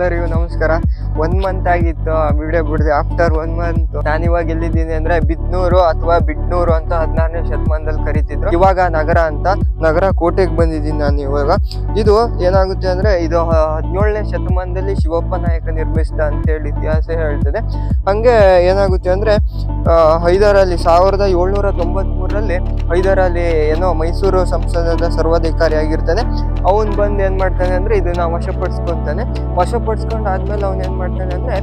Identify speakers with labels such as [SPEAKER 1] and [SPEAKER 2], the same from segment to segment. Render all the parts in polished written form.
[SPEAKER 1] ಎಲ್ಲರಿಗೂ ನಮಸ್ಕಾರ. 1 ಮಂತ್ ಆಗಿತ್ತು ವಿಡಿಯೋ ಬಿಡದೆ. ಆಫ್ಟರ್ 1 ಮಂತ್ ನಾನಿವಾಗ ಎಲ್ಲಿದ್ದೀನಿ ಅಂದ್ರೆ ಬಿದ್ನೂರು ಅಥವಾ ಬಿಡ್ನೂರು ಅಂತ 16ನೇ ಶತಮಾನದಲ್ಲಿ ಕರೀತಿದ್ರು. ಇವಾಗ ನಗರ ಅಂತ, ನಗರ ಕೋಟೆಗೆ ಬಂದಿದ್ದೀನಿ ನಾನು ಇವಾಗ. ಇದು ಏನಾಗುತ್ತೆ ಅಂದ್ರೆ ಇದು 17ನೇ ಶತಮಾನದಲ್ಲಿ ಶಿವಪ್ಪ ನಾಯಕ ನಿರ್ಮಿಸಿದ ಅಂತ ಹೇಳಿ ಇತಿಹಾಸ ಹೇಳ್ತದೆ. ಹಂಗೆ ಏನಾಗುತ್ತೆ ಅಂದ್ರೆ ಹೈದರಾಲಿ 1793ರಲ್ಲಿ ಹೈದರಾಲಿ ಏನೋ ಮೈಸೂರು ಸಂಸ್ಥಾನದ ಸರ್ವಾಧಿಕಾರಿ ಆಗಿರ್ತಾನೆ. ಅವನ್ ಬಂದು ಏನ್ ಮಾಡ್ತಾನೆ ಅಂದ್ರೆ ಇದನ್ನ ವಶಪಡಿಸ್ಕೊಂತಾನೆ. ವಶಪಡಿಸ್ಕೊಂಡ್ ಆದ್ಮೇಲೆ ಅವ್ನ್ ಏನ್ ಮಾಡ್ತಾನೆ ಅಂದ್ರೆ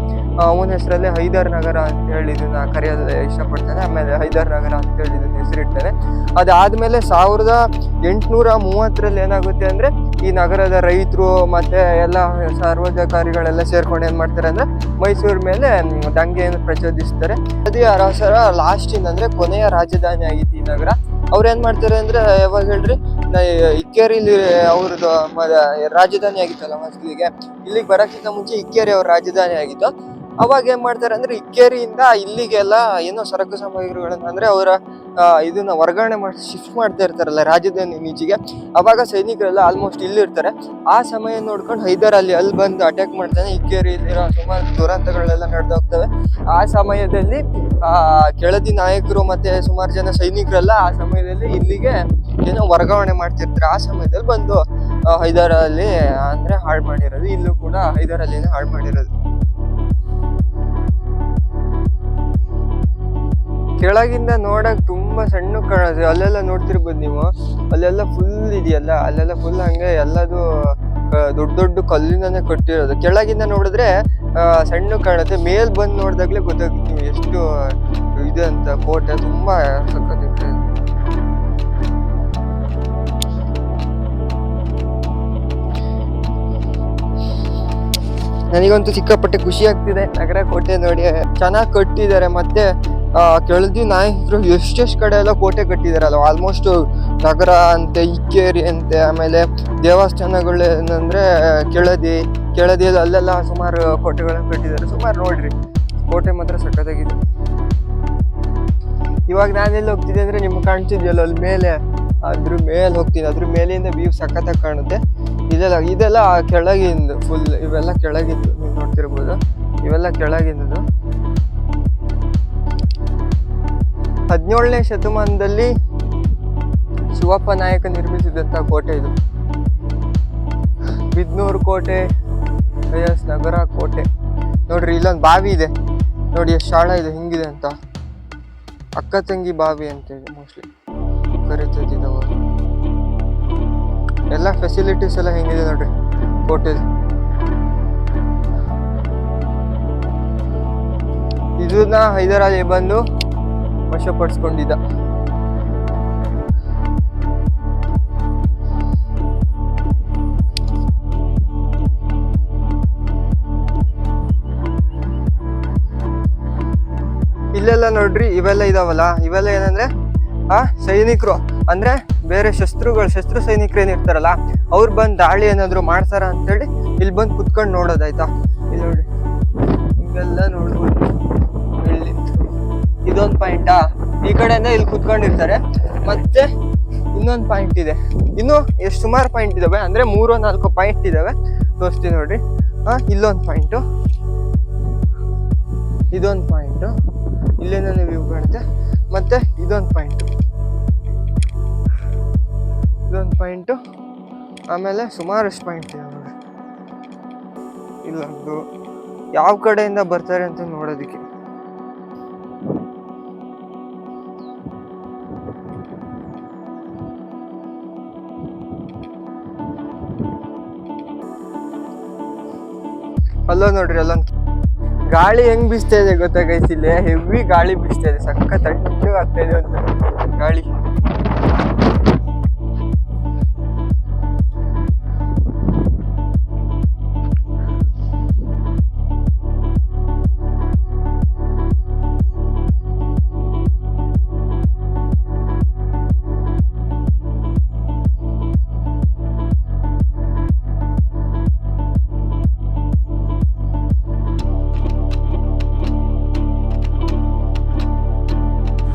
[SPEAKER 1] ಅವನ ಹೆಸರಲ್ಲಿ ಹೈದರ್ ನಗರ ಅಂತ ಹೇಳಿ ಇದನ್ನ ಕರೆಯೋದು ಇಷ್ಟಪಡ್ತಾನೆ. ಆಮೇಲೆ ಹೈದರ್ ನಗರ ಅಂತ ಹೇಳಿ ಇದನ್ನ ಹೆಸರಿಡ್ತಾನೆ. ಅದಾದ್ಮೇಲೆ 1830ರಲ್ಲಿ ಏನಾಗುತ್ತೆ ಅಂದ್ರೆ ಈ ನಗರದ ರೈತರು ಮತ್ತೆ ಎಲ್ಲ ಸರ್ವಾಧಿಕಾರಿಗಳೆಲ್ಲ ಸೇರ್ಕೊಂಡು ಏನ್ ಮಾಡ್ತಾರೆ ಅಂದ್ರೆ ಮೈಸೂರ್ ಮೇಲೆ ದಂಗೆಯನ್ನು ಪ್ರಚೋದಿಸ್ತಾರೆ. ಅದೇ ಅರಸರ ಲಾಸ್ಟಿಂದ ಅಂದ್ರೆ ಕೊನೆಯ ರಾಜಧಾನಿ ಆಗಿತ್ತು ಈ ನಗರ. ಅವ್ರ ಏನ್ ಮಾಡ್ತಾರೆ ಅಂದ್ರೆ ಯಾವಾಗ ಹೇಳ್ರಿ, ಇಕ್ಕೇರಿಲಿ ಅವ್ರದ್ದು ರಾಜಧಾನಿ ಆಗಿತ್ತಲ್ಲ ಮೊದಲಿಗೆ. ಇಲ್ಲಿಗೆ ಬರಕ್ಕಿಂತ ಮುಂಚೆ ಇಕ್ಕೇರಿ ಅವ್ರ ರಾಜಧಾನಿ ಆಗಿತ್ತು. ಅವಾಗ ಏನ್ ಮಾಡ್ತಾರೆ ಅಂದ್ರೆ ಇಕ್ಕೇರಿಯಿಂದ ಇಲ್ಲಿಗೆಲ್ಲ ಏನೋ ಸರಕು ಸಾಮಗ್ರಿಗಳನ್ನ ಅಂದ್ರೆ ಅವರ ಇದನ್ನ ವರ್ಗಾವಣೆ ಮಾಡಿ ಶಿಫ್ಟ್ ಮಾಡ್ತಾ ಇರ್ತಾರಲ್ಲ ರಾಜಧಾನಿ ಈಚೆಗೆ. ಅವಾಗ ಸೈನಿಕರೆಲ್ಲ ಆಲ್ಮೋಸ್ಟ್ ಇಲ್ಲಿರ್ತಾರೆ. ಆ ಸಮಯ ನೋಡ್ಕೊಂಡು ಹೈದರ್ ಅಲ್ಲಿ ಬಂದು ಅಟ್ಯಾಕ್ ಮಾಡ್ತಾನೆ. ಇಕ್ಕೇರಿಯಲ್ಲಿರೋ ಸುಮಾರು ದುರಂತಗಳೆಲ್ಲ ನಡೆದೋಗ್ತವೆ. ಆ ಸಮಯದಲ್ಲಿ ಕೆಳದಿ ನಾಯಕರು ಮತ್ತೆ ಸುಮಾರು ಜನ ಸೈನಿಕರೆಲ್ಲ ಆ ಸಮಯದಲ್ಲಿ ಇಲ್ಲಿಗೆ ಏನೋ ವರ್ಗಾವಣೆ ಮಾಡ್ತಿರ್ತಾರೆ. ಆ ಸಮಯದಲ್ಲಿ ಬಂದು ಹೈದರಾಲಿ ಅಂದ್ರೆ ಹಾಳು ಮಾಡಿರೋದು. ಇಲ್ಲೂ ಕೂಡ ಹೈದರಾಲಿನೇ ಹಾಳು ಮಾಡಿರೋದು. ಕೆಳಗಿಂದ ನೋಡಕ್ ತುಂಬಾ ಸಣ್ಣ ಕಾಣುತ್ತೆ. ಅಲ್ಲೆಲ್ಲ ನೋಡ್ತಿರ್ಬೋದು ನೀವು, ಅಲ್ಲೆಲ್ಲ ಫುಲ್ ಇದೆಯಲ್ಲ, ಅಲ್ಲೆಲ್ಲ ಫುಲ್ ಹಂಗೆ ಎಲ್ಲದು ದೊಡ್ಡ ದೊಡ್ಡ ಕಲ್ಲಿಂದಾನೇ ಕಟ್ಟಿರೋದು. ಕೆಳಗಿಂದ ನೋಡಿದ್ರೆ ಸಣ್ಣ ಕಾಣುತ್ತೆ. ಮೇಲ್ ಬಂದು ನೋಡಿದಾಗ್ಲೇ ಗೊತ್ತಾಗುತ್ತೆ ನೀವು ಎಷ್ಟು ಇದೆ ಅಂತ. ಕೋಟೆ ತುಂಬಾ ಸಕ್ಕತ್ತಿದೆ. ನನಗಂತೂ ಸಿಕ್ಕಾಪಟ್ಟೆ ಖುಷಿ ಆಗ್ತಿದೆ ನಗರ ಕೋಟೆ ನೋಡಿ. ಚೆನ್ನಾಗಿ ಕಟ್ಟಿದ್ದಾರೆ. ಮತ್ತೆ ಕೆಳದಿ ನಾಯಕರು ಎಷ್ಟೆಷ್ಟು ಕಡೆ ಎಲ್ಲ ಕೋಟೆ ಕಟ್ಟಿದಾರಲ್ಲ. ಆಲ್ಮೋಸ್ಟ್ ನಗರ ಅಂತೆ, ಇಕ್ಕೇರಿ ಅಂತೆ, ಆಮೇಲೆ ದೇವಸ್ಥಾನಗಳು ಏನಂದ್ರೆ ಕೆಳದಿಯಲ್ಲಿ ಅಲ್ಲೆಲ್ಲ ಸುಮಾರು ಕೋಟೆಗಳನ್ನ ಕಟ್ಟಿದ್ದಾರೆ. ಸುಮಾರು ನೋಡ್ರಿ, ಕೋಟೆ ಮಾತ್ರ ಸಕ್ಕತ್ತಾಗಿದೆ. ಇವಾಗ ನಾನೆಲ್ಲಿ ಹೋಗ್ತಿದ್ದೆ ಅಂದ್ರೆ ನಿಮ್ಗೆ ಕಾಣ್ತಿದ್ಯಲ್ಲ ಅಲ್ಲಿ ಮೇಲೆ, ಅದ್ರ ಮೇಲೆ ಹೋಗ್ತೀನಿ. ಅದ್ರ ಮೇಲಿಂದ ವ್ಯೂ ಸಖತ್ತಾಗಿ ಕಾಣುತ್ತೆ. ಇದೆಲ್ಲ ಕೆಳಗಿಂದು ಫುಲ್, ಇವೆಲ್ಲ ಕೆಳಗಿಂದು ನೀವು ನೋಡ್ತಿರ್ಬೋದು. ಇವೆಲ್ಲ ಕೆಳಗಿಂದು. 17ನೇ ಶತಮಾನದಲ್ಲಿ ಶಿವಪ್ಪ ನಾಯಕ ನಿರ್ಮಿಸಿದಂತ ಕೋಟೆ ಇದು. ಬಿದ್ನೂರು ಕೋಟೆ, ನಗರ ಕೋಟೆ ನೋಡ್ರಿ. ಇಲ್ಲೊಂದು ಬಾವಿ ಇದೆ ನೋಡಿ, ಎಷ್ಟು ಆಳ ಇದೆ, ಹಿಂಗಿದೆ ಅಂತ. ಅಕ್ಕ ತಂಗಿ ಬಾವಿ ಅಂತ ಇದೆ ಮೋಸ್ಟ್ಲಿ ಕರೀತಿದ್ದವರು. ಎಲ್ಲ ಫೆಸಿಲಿಟೀಸ್ ಎಲ್ಲ ಹೆಂಗಿದೆ ನೋಡ್ರಿ ಕೋಟೆ. ಇದನ್ನ ಹೈದರಾಲಿ ಬಂದು ವಶಪಡಿಸ್ಕೊಂಡಿದ್ದ. ಇಲ್ಲೆಲ್ಲ ನೋಡ್ರಿ, ಇವೆಲ್ಲ ಇದಾವಲ್ಲ, ಇವೆಲ್ಲ ಏನಂದ್ರೆ ಸೈನಿಕರು ಅಂದ್ರೆ ಬೇರೆ ಶಸ್ತ್ರ ಸೈನಿಕರು ಏನಿರ್ತಾರಲ್ಲ ಅವ್ರು ಬಂದು ದಾಳಿ ಏನಾದ್ರು ಮಾಡ್ತಾರ ಅಂತೇಳಿ ಇಲ್ಲಿ ಬಂದು ಕುತ್ಕೊಂಡು ನೋಡೋದಾಯ್ತಾ. ಇಲ್ಲಿ ನೋಡ್ರಿ, ಇವೆಲ್ಲ ನೋಡ್ಬೋದು. ಇಲ್ಲಿ ಇದೊಂದು ಪಾಯಿಂಟಾ, ಈ ಕಡೆಯಿಂದ ಇಲ್ಲಿ ಕುತ್ಕೊಂಡಿರ್ತಾರೆ. ಮತ್ತೆ ಇನ್ನೊಂದು ಪಾಯಿಂಟ್ ಇದೆ. ಇನ್ನು ಎಷ್ಟು ಸುಮಾರು ಪಾಯಿಂಟ್ ಇದಾವೆ ಅಂದ್ರೆ 3-4 ಪಾಯಿಂಟ್ ಇದಾವೆ. ತೋರಿಸ್ತೀನಿ ನೋಡ್ರಿ. ಇಲ್ಲೊಂದು ಪಾಯಿಂಟು, ಇದೊಂದು ಪಾಯಿಂಟು, ಇಲ್ಲೇನೋ ವ್ಯೂ ಕಾಣುತ್ತೆ. ಮತ್ತೆ ಇದೊಂದು ಪಾಯಿಂಟು, ಆಮೇಲೆ ಸುಮಾರಷ್ಟು ಪಾಯಿಂಟ್ ಇದೆ ನೋಡಿ. ಇಲ್ಲೊಂದು, ಯಾವ ಕಡೆಯಿಂದ ಬರ್ತಾರೆ ಅಂತ ನೋಡೋದಕ್ಕೆ. ಅಲ್ಲೋ ನೋಡ್ರಿ, ಅಲ್ಲೊಂದು ಗಾಳಿ ಹೆಂಗ್ ಬೀಸ್ತಾ ಇದೆ ಗೊತ್ತಾ ಗೈಸ್. ಇಲ್ಲಿ ಹೆವಿ ಗಾಳಿ ಬೀಸ್ತಾ ಇದೆ, ಸಕ್ಕ ತಣ್ಣಗೆ ಆಗ್ತಾ ಇದೆ ಅಂತ ಗಾಳಿ.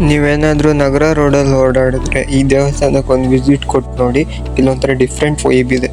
[SPEAKER 1] ನೀವೇನಾದರೂ ನಗರ ರೋಡಲ್ಲಿ ಓಡಾಡಿದ್ರೆ ಈ ದೇವಸ್ಥಾನಕ್ಕೆ ಒಂದು ವಿಸಿಟ್ ಕೊಟ್ಟು ನೋಡಿ. ಇಲ್ಲೊಂಥರ ಡಿಫ್ರೆಂಟ್ ವೈಬ್ ಇದೆ.